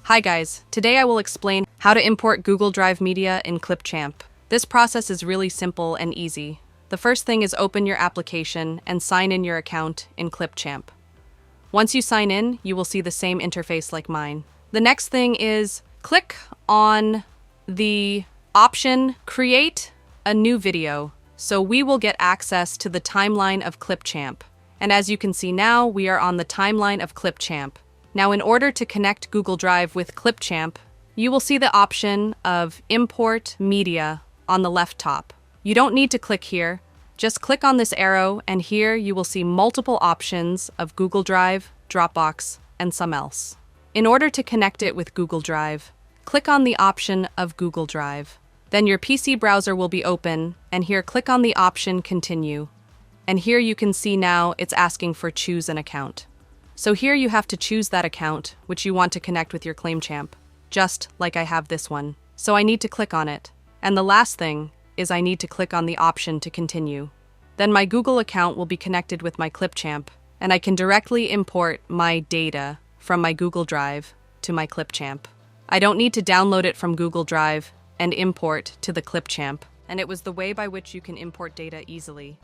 Hi guys, today I will explain how to import Google Drive media in Clipchamp. This process is really simple and easy. The first thing is open your application and sign in your account in Clipchamp. Once you sign in, you will see the same interface like mine. The next thing is click on the option Create a New Video, so we will get access to the timeline of Clipchamp. And as you can see now, we are on the timeline of Clipchamp. Now, in order to connect Google Drive with Clipchamp, you will see the option of Import Media on the left top. You don't need to click here. Just click on this arrow, and here you will see multiple options of Google Drive, Dropbox, and some else. In order to connect it with Google Drive, click on the option of Google Drive. Then your PC browser will be open, and here click on the option Continue. And here you can see now it's asking for Choose an Account. So here you have to choose that account which you want to connect with your Clipchamp, just like I have this one. So I need to click on it. And the last thing is I need to click on the option to continue. Then my Google account will be connected with my Clipchamp, and I can directly import my data from my Google Drive to my Clipchamp. I don't need to download it from Google Drive and import to the Clipchamp, and it was the way by which you can import data easily.